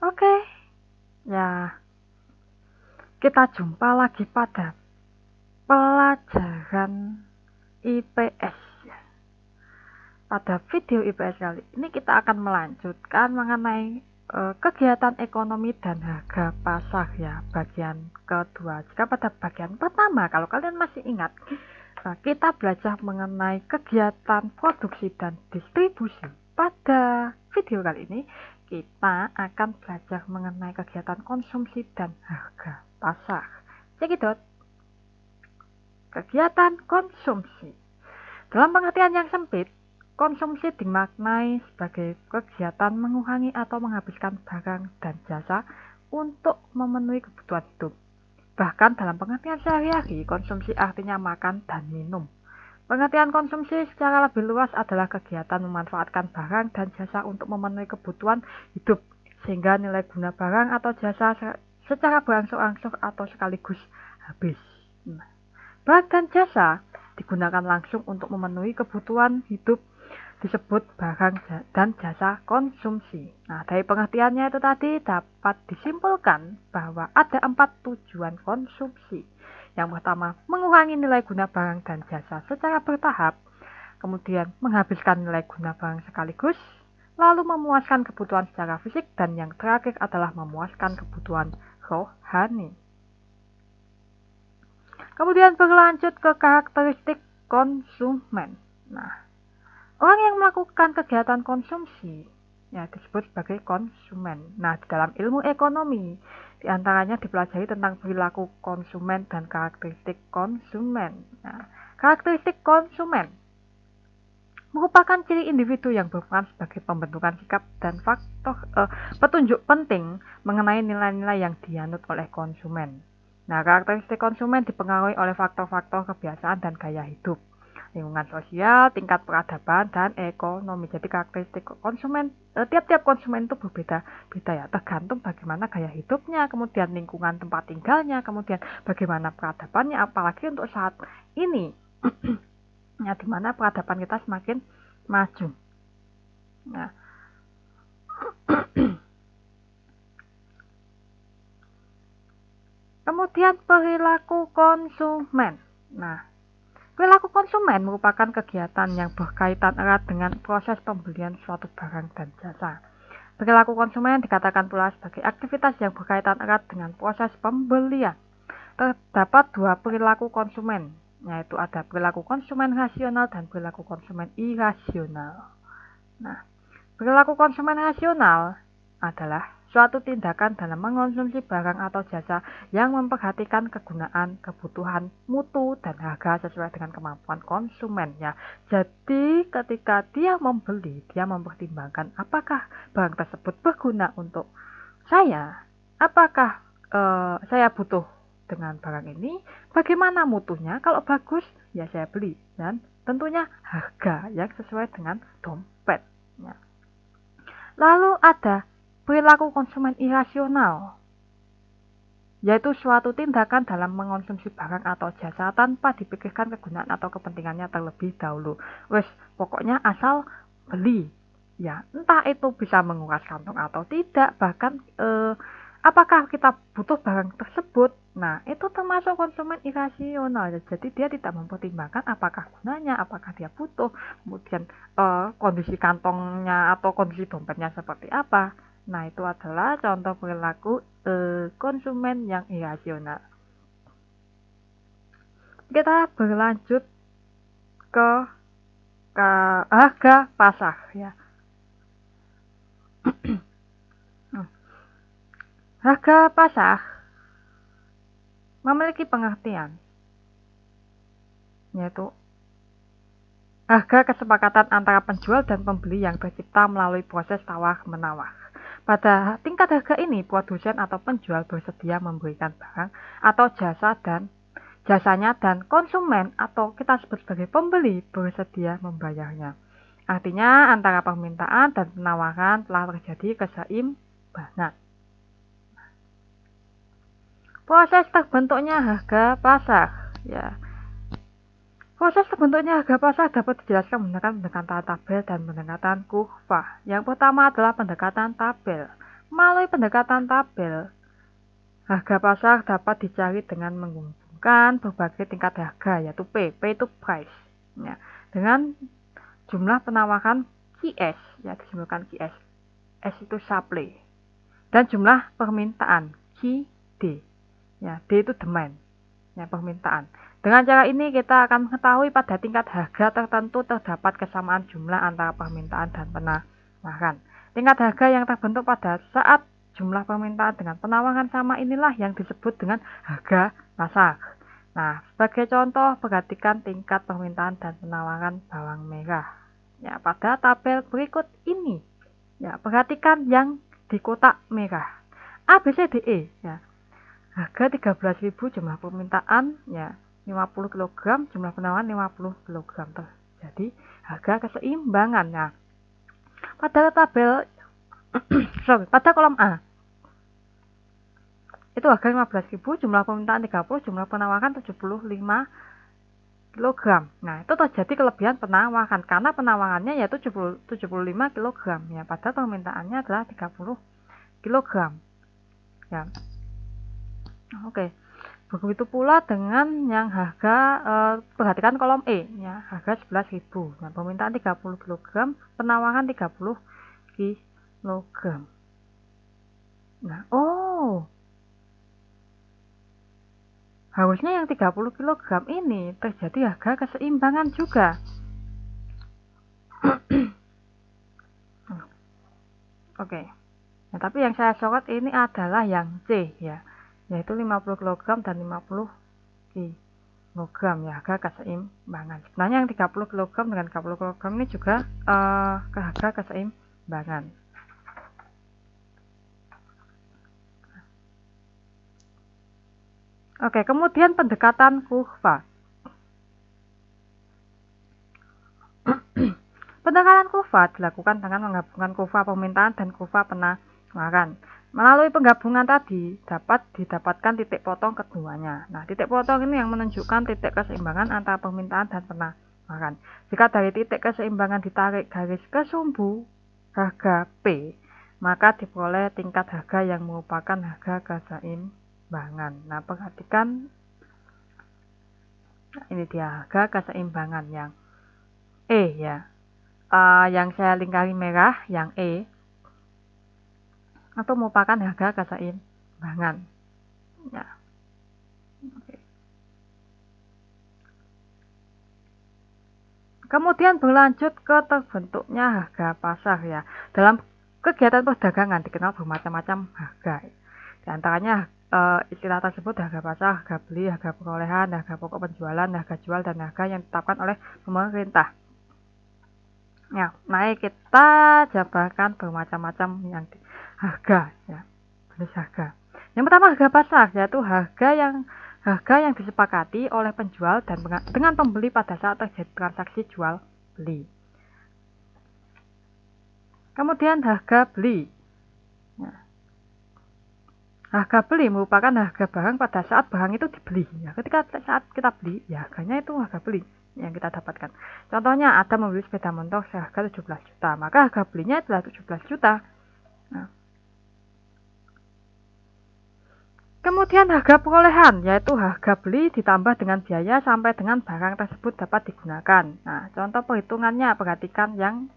Oke, ya kita jumpa lagi pada pelajaran IPS. Pada video IPS kali ini kita akan melanjutkan mengenai kegiatan ekonomi dan harga pasar ya, bagian kedua. Jika pada bagian pertama, kalau kalian masih ingat, kita belajar mengenai kegiatan produksi dan distribusi. Pada video kali ini kita akan belajar mengenai kegiatan konsumsi dan harga pasar. Cekidot. Kegiatan konsumsi. Dalam pengertian yang sempit, konsumsi dimaknai sebagai kegiatan mengurangi atau menghabiskan barang dan jasa untuk memenuhi kebutuhan hidup. Bahkan dalam pengertian sehari-hari, konsumsi artinya makan dan minum. Pengertian konsumsi secara lebih luas adalah kegiatan memanfaatkan barang dan jasa untuk memenuhi kebutuhan hidup, sehingga nilai guna barang atau jasa secara berangsur-angsur atau sekaligus habis. Barang dan jasa digunakan langsung untuk memenuhi kebutuhan hidup disebut barang dan jasa konsumsi. Nah, dari pengertiannya itu tadi dapat disimpulkan bahwa ada 4 tujuan konsumsi. Yang pertama, mengurangi nilai guna barang dan jasa secara bertahap, kemudian menghabiskan nilai guna barang sekaligus, lalu memuaskan kebutuhan secara fisik, dan yang terakhir adalah memuaskan kebutuhan rohani. Kemudian berlanjut ke karakteristik konsumen. Nah, orang yang melakukan kegiatan konsumsi ya disebut sebagai konsumen. Nah, di dalam ilmu ekonomi diantaranya dipelajari tentang perilaku konsumen dan karakteristik konsumen. Nah, karakteristik konsumen merupakan ciri individu yang berperan sebagai pembentukan sikap dan faktor petunjuk penting mengenai nilai-nilai yang dianut oleh konsumen. Nah, karakteristik konsumen dipengaruhi oleh faktor-faktor kebiasaan dan gaya hidup, lingkungan sosial, tingkat peradaban, dan ekonomi. Jadi karakteristik konsumen, tiap-tiap konsumen itu berbeda-beda ya, tergantung bagaimana gaya hidupnya, kemudian lingkungan tempat tinggalnya, kemudian bagaimana peradabannya, apalagi untuk saat ini, ya dimana peradaban kita semakin maju. Nah, kemudian perilaku konsumen. Nah, perilaku konsumen merupakan kegiatan yang berkaitan erat dengan proses pembelian suatu barang dan jasa. Perilaku konsumen dikatakan pula sebagai aktivitas yang berkaitan erat dengan proses pembelian. Terdapat 2 perilaku konsumen, yaitu ada perilaku konsumen rasional dan perilaku konsumen irasional. Nah, perilaku konsumen rasional adalah suatu tindakan dalam mengonsumsi barang atau jasa yang memperhatikan kegunaan, kebutuhan, mutu, dan harga sesuai dengan kemampuan konsumennya. Jadi ketika dia membeli, dia mempertimbangkan apakah barang tersebut berguna untuk saya, apakah saya butuh dengan barang ini, bagaimana mutunya, kalau bagus ya saya beli, dan tentunya harga yang sesuai dengan dompetnya. Lalu ada perilaku konsumen irasional, yaitu suatu tindakan dalam mengonsumsi barang atau jasa tanpa dipikirkan kegunaan atau kepentingannya terlebih dahulu. Wes, pokoknya asal beli. Ya, entah itu bisa menguras kantong atau tidak, bahkan apakah kita butuh barang tersebut. Nah, itu termasuk konsumen irasional. Jadi dia tidak mempertimbangkan apakah gunanya, apakah dia butuh, kemudian kondisi kantongnya atau kondisi dompetnya seperti apa. Nah, itu adalah contoh perilaku konsumen yang irasional. Kita berlanjut ke harga pasar ya. Harga pasar memiliki pengertian, yaitu harga kesepakatan antara penjual dan pembeli yang tercipta melalui proses tawar-menawar. Pada tingkat harga ini, produsen atau penjual bersedia memberikan barang atau jasanya dan konsumen atau kita sebut sebagai pembeli bersedia membayarnya. Artinya antara permintaan dan penawaran telah terjadi keseimbangan. Proses terbentuknya harga pasar ya. Proses terbentuknya harga pasar dapat dijelaskan menggunakan pendekatan tabel dan pendekatan kurva. Yang pertama adalah pendekatan tabel. Melalui pendekatan tabel, harga pasar dapat dicari dengan menghubungkan berbagai tingkat harga, yaitu P itu price, ya, dengan jumlah penawaran QS, ya disebutkan QS, S itu supply, dan jumlah permintaan QD, ya D itu demand, ya permintaan. Dengan cara ini kita akan mengetahui pada tingkat harga tertentu terdapat kesamaan jumlah antara permintaan dan penawaran. Tingkat harga yang terbentuk pada saat jumlah permintaan dengan penawaran sama inilah yang disebut dengan harga pasar. Nah, sebagai contoh, perhatikan tingkat permintaan dan penawaran bawang merah. Ya, pada tabel berikut ini. Ya, perhatikan yang di kotak merah. A, B, C, D, E. Ya. Harga 13.000, jumlah permintaan ya 50 kg, jumlah penawaran 50 kg. Terjadi harga keseimbangan. Nah, pada tabel pada kolom A itu harga 15.000, jumlah permintaan 30, jumlah penawaran 75 kg. Nah, itu terjadi kelebihan penawaran karena penawarannya yaitu 75 kg ya, padahal permintaannya adalah 30 kg. Ya. Oke. Begitu pula dengan yang harga perhatikan kolom E ya, harga 11.000. Nah, permintaan 30 kg, penawaran 30 kg. Nah, harusnya yang 30 kg ini terjadi harga keseimbangan juga. Oke. Nah, tapi yang saya sorot ini adalah yang C ya, yaitu 50 kg dan 50 kg ya, harga keseimbangan. Sebenarnya yang 30 kg dengan 30 kg ini juga harga keseimbangan. Oke, kemudian pendekatan kurva. Pendekatan kurva dilakukan dengan menggabungkan kurva permintaan dan kurva penawaran. Melalui penggabungan tadi dapat didapatkan titik potong keduanya. Nah, titik potong ini yang menunjukkan titik keseimbangan antara permintaan dan penawaran. Jika dari titik keseimbangan ditarik garis ke sumbu harga P, maka diperoleh tingkat harga yang merupakan harga keseimbangan. Nah, perhatikan ini dia harga keseimbangan yang E ya. Yang saya lingkari merah yang E atau merupakan harga keseimbangan ya. Oke. Kemudian berlanjut ke terbentuknya harga pasar ya. Dalam kegiatan perdagangan dikenal bermacam-macam harga. Di antaranya istilah tersebut harga pasar, harga beli, harga perolehan, harga pokok penjualan, harga jual, dan harga yang ditetapkan oleh pemerintah. Ya, mari kita jabarkan bermacam-macam yang harga ya, jenis harga. Yang pertama harga pasar, yaitu harga yang disepakati oleh penjual dan dengan pembeli pada saat terjadi transaksi jual beli. Kemudian harga beli. Ya. Harga beli merupakan harga barang pada saat barang itu dibeli. Ya, ketika saat kita beli, ya harganya itu harga beli yang kita dapatkan. Contohnya ada membeli sepeda motor seharga 17 juta, maka harga belinya adalah 17 juta. Nah. Kemudian harga perolehan, yaitu harga beli ditambah dengan biaya sampai dengan barang tersebut dapat digunakan. Nah, contoh perhitungannya perhatikan yang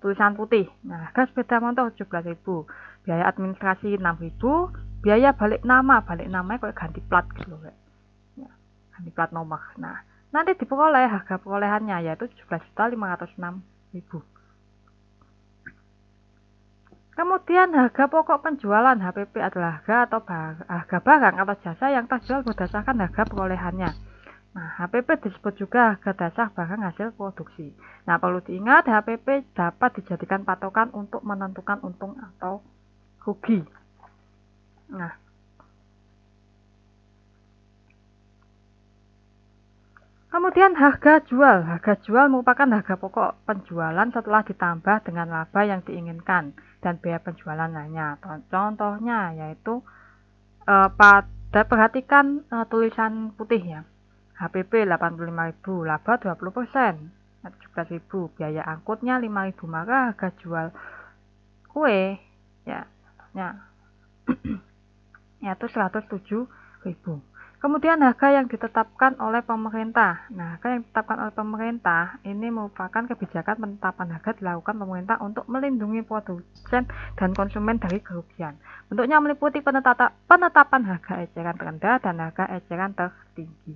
tulisan putih. Nah, harga sepeda motor 17.000, biaya administrasi 6.000, biaya balik namanya kayak ganti plat gitu loh. Ya, ganti plat nomor. Nah, nanti diperoleh harga perolehannya yaitu 17.506.000. Kemudian harga pokok penjualan HPP adalah harga barang atau jasa yang terjual berdasarkan harga perolehannya. Nah, HPP disebut juga harga dasar barang hasil produksi. Nah, perlu diingat HPP dapat dijadikan patokan untuk menentukan untung atau rugi. Nah, kemudian harga jual. Harga jual merupakan harga pokok penjualan setelah ditambah dengan laba yang diinginkan dan biaya penjualan lainnya. Contohnya yaitu pada perhatikan tulisan putih ya. HPP 85.000, laba 20%, 17.000, biaya angkutnya 5.000, maka harga jual kue ya ya yaitu 107.000. Kemudian harga yang ditetapkan oleh pemerintah. Nah, harga yang ditetapkan oleh pemerintah ini merupakan kebijakan penetapan harga dilakukan pemerintah untuk melindungi produsen dan konsumen dari kerugian. Bentuknya meliputi penetapan harga eceran terendah dan harga eceran tertinggi.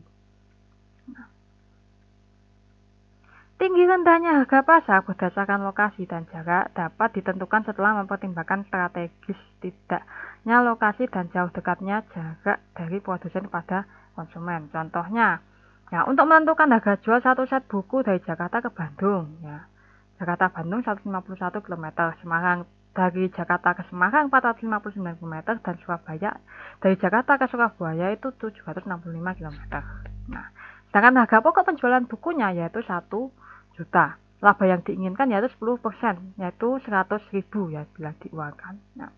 Tinggi rendahnya harga pasar berdasarkan lokasi dan jarak dapat ditentukan setelah mempertimbangkan strategis tidaknya lokasi dan jauh dekatnya jarak dari produsen pada konsumen. Contohnya, ya untuk menentukan harga jual satu set buku dari Jakarta ke Bandung, ya Jakarta Bandung 151 km, Semarang dari Jakarta ke Semarang 459 km, dan Surabaya dari Jakarta ke Surabaya itu 765 km. Nah, sedangkan harga pokok penjualan bukunya yaitu 1 juta. Laba yang diinginkan yaitu 10%, yaitu 100.000 ya bila diuangkan. Nah,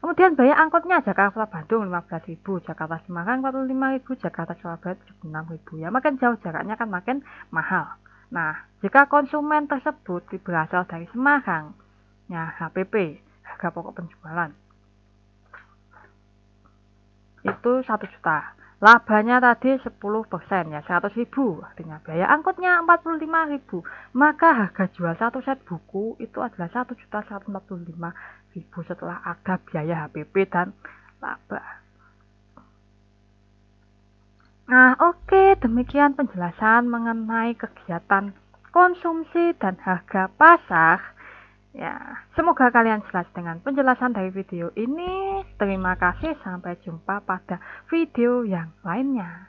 kemudian biaya angkutnya Jakarta Bandung 15.000, Jakarta Semarang 45.000, Jakarta Surabaya 76.000. Ya makin jauh jaraknya kan makin mahal. Nah, jika konsumen tersebut berasal dari Semarang, ya HPP, harga pokok penjualan itu 1 juta. Labanya tadi 10% ya 100.000, artinya biaya angkutnya 45.000. Maka harga jual satu set buku itu adalah 1.145.000 setelah ada biaya HPP dan laba. Nah, oke, demikian penjelasan mengenai kegiatan konsumsi dan harga pasar. Ya, semoga kalian jelas dengan penjelasan dari video ini. Terima kasih, sampai jumpa pada video yang lainnya.